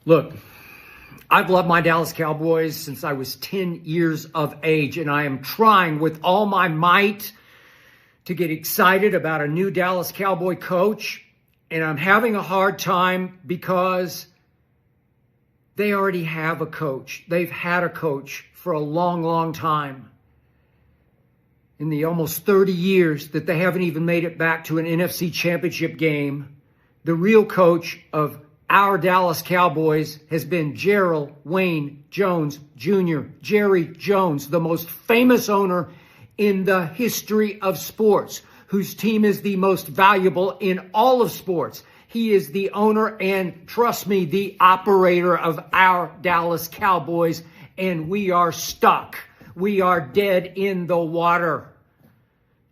Look, I've loved my Dallas Cowboys since I was 10 years of age, and I am trying with all my might to get excited about a new Dallas Cowboy coach, and I'm having a hard time because they already have a coach. They've had a coach for a long, long time. In the almost 30 years that they haven't even made it back to an NFC championship game, the real coach of our Dallas Cowboys has been Gerald Wayne Jones Jr., Jerry Jones, the most famous owner in the history of sports, whose team is the most valuable in all of sports. He is the owner and, trust me, the operator of our Dallas Cowboys, and we are stuck. We are dead in the water.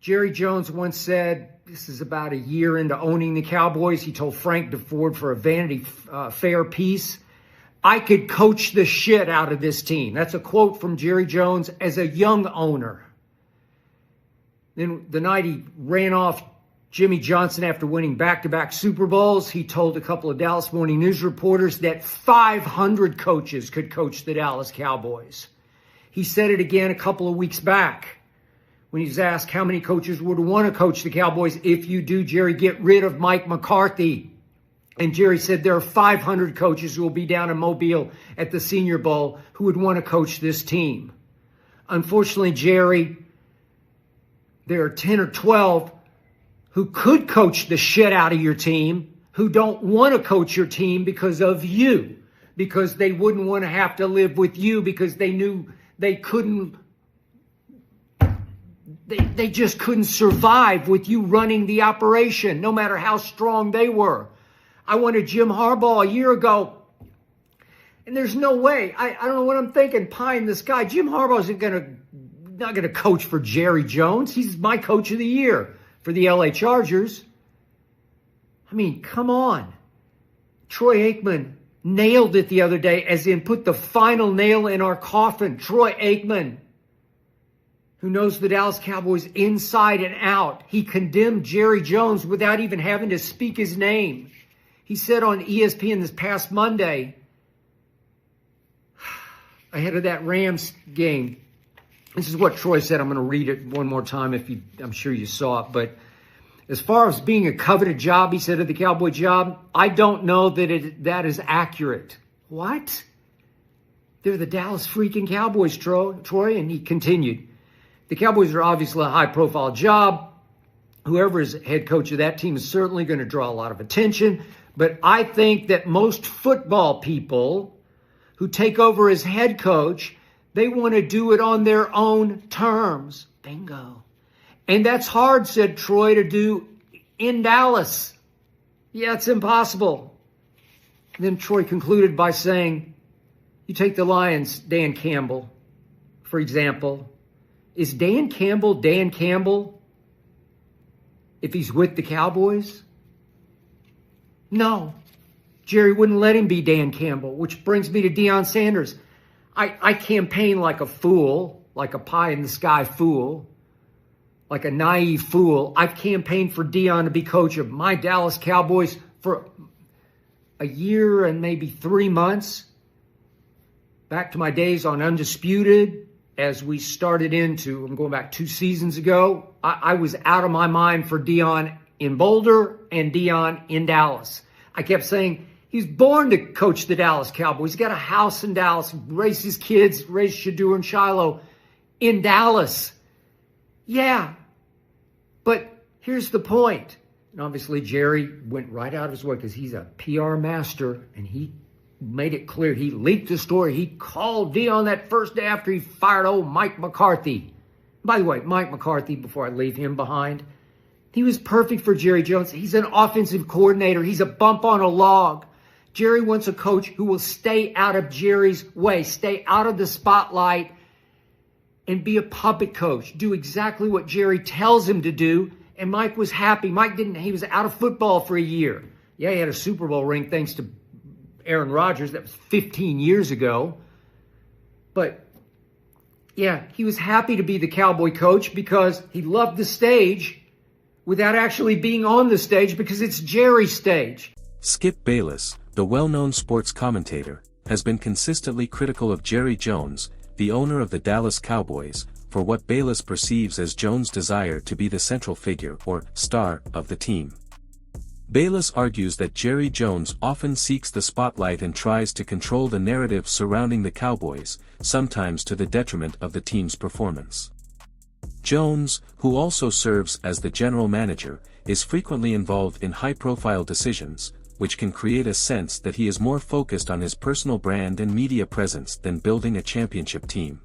Jerry Jones once said, this is about a year into owning the Cowboys, he told Frank DeFord for a Vanity Fair piece, I could coach the shit out of this team. That's a quote from Jerry Jones as a young owner. Then the night he ran off Jimmy Johnson after winning back-to-back Super Bowls, he told a couple of Dallas Morning News reporters that 500 coaches could coach the Dallas Cowboys. He said it again a couple of weeks back when he was asked how many coaches would want to coach the Cowboys. If you do, Jerry, get rid of Mike McCarthy. And Jerry said there are 500 coaches who will be down in Mobile at the Senior Bowl who would want to coach this team. Unfortunately, Jerry, there are 10 or 12 who could coach the shit out of your team who don't want to coach your team because of you, because they wouldn't want to have to live with you, because they knew they couldn't. They just couldn't survive with you running the operation, no matter how strong they were. I wanted Jim Harbaugh a year ago, and there's no way. I don't know what I'm thinking, pie in the sky. Jim Harbaugh isn't not going to coach for Jerry Jones. He's my coach of the year for the LA Chargers. I mean, come on. Troy Aikman nailed it the other day, as in put the final nail in our coffin. Troy Aikman, who knows the Dallas Cowboys inside and out. He condemned Jerry Jones without even having to speak his name. He said on ESPN this past Monday, ahead of that Rams game, this is what Troy said. I'm going to read it one more time I'm sure you saw it. But as far as being a coveted job, he said, of the Cowboy job, I don't know that is accurate. What? They're the Dallas freaking Cowboys, Troy. And he continued, the Cowboys are obviously a high-profile job. Whoever is head coach of that team is certainly going to draw a lot of attention. But I think that most football people who take over as head coach, they want to do it on their own terms. Bingo. And that's hard, said Troy, to do in Dallas. Yeah, it's impossible. And then Troy concluded by saying, you take the Lions, Dan Campbell, for example. Is Dan Campbell if he's with the Cowboys? No. Jerry wouldn't let him be Dan Campbell, which brings me to Deion Sanders. I campaign like a fool, like a pie-in-the-sky fool, like a naive fool. I've campaigned for Deion to be coach of my Dallas Cowboys for a year and maybe 3 months. Back to my days on Undisputed, as we started into, I'm going back 2 seasons ago, I was out of my mind for Deion in Boulder and Deion in Dallas. I kept saying, he's born to coach the Dallas Cowboys. He's got a house in Dallas, raised his kids, raised Shadur and Shiloh in Dallas. Yeah, but here's the point. And obviously Jerry went right out of his way because he's a PR master, and he made it clear. He leaked the story. He called Deion that first day after he fired old Mike McCarthy. By the way, Mike McCarthy, before I leave him behind, he was perfect for Jerry Jones. He's an offensive coordinator. He's a bump on a log. Jerry wants a coach who will stay out of Jerry's way, stay out of the spotlight, and be a puppet coach. Do exactly what Jerry tells him to do. And Mike was happy. He was out of football for a year. Yeah, he had a Super Bowl ring thanks to Aaron Rodgers. That was 15 years ago. But yeah, he was happy to be the Cowboy coach because he loved the stage without actually being on the stage, because it's Jerry's stage. Skip Bayless, the well-known sports commentator, has been consistently critical of Jerry Jones, the owner of the Dallas Cowboys, for what Bayless perceives as Jones' desire to be the central figure or star of the team. Bayless argues that Jerry Jones often seeks the spotlight and tries to control the narrative surrounding the Cowboys, sometimes to the detriment of the team's performance. Jones, who also serves as the general manager, is frequently involved in high-profile decisions, which can create a sense that he is more focused on his personal brand and media presence than building a championship team.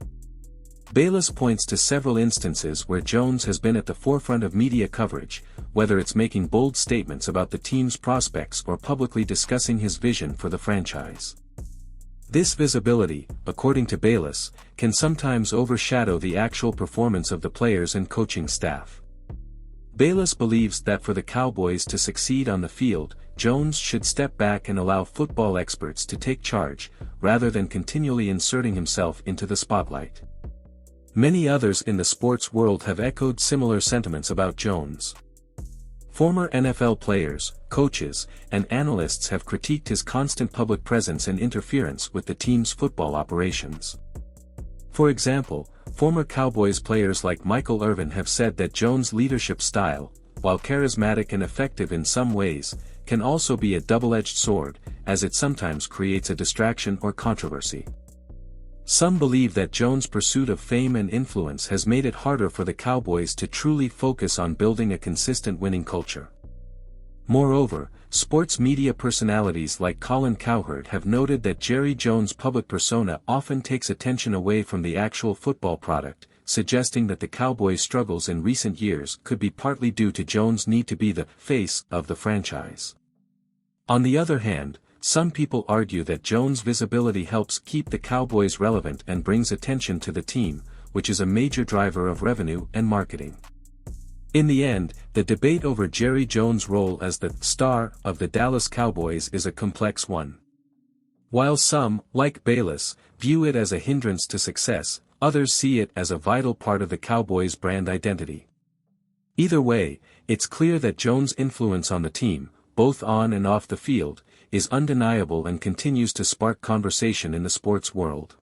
Bayless points to several instances where Jones has been at the forefront of media coverage, whether it's making bold statements about the team's prospects or publicly discussing his vision for the franchise. This visibility, according to Bayless, can sometimes overshadow the actual performance of the players and coaching staff. Bayless believes that for the Cowboys to succeed on the field, Jones should step back and allow football experts to take charge, rather than continually inserting himself into the spotlight. Many others in the sports world have echoed similar sentiments about Jones. Former NFL players, coaches, and analysts have critiqued his constant public presence and interference with the team's football operations. For example, former Cowboys players like Michael Irvin have said that Jones' leadership style, while charismatic and effective in some ways, can also be a double-edged sword, as it sometimes creates a distraction or controversy. Some believe that Jones' pursuit of fame and influence has made it harder for the Cowboys to truly focus on building a consistent winning culture. Moreover, sports media personalities like Colin Cowherd have noted that Jerry Jones' public persona often takes attention away from the actual football product, suggesting that the Cowboys' struggles in recent years could be partly due to Jones' need to be the face of the franchise. On the other hand, some people argue that Jones' visibility helps keep the Cowboys relevant and brings attention to the team, which is a major driver of revenue and marketing. In the end, the debate over Jerry Jones' role as the star of the Dallas Cowboys is a complex one. While some, like Bayless, view it as a hindrance to success, others see it as a vital part of the Cowboys' brand identity. Either way, it's clear that Jones' influence on the team, both on and off the field, is undeniable and continues to spark conversation in the sports world.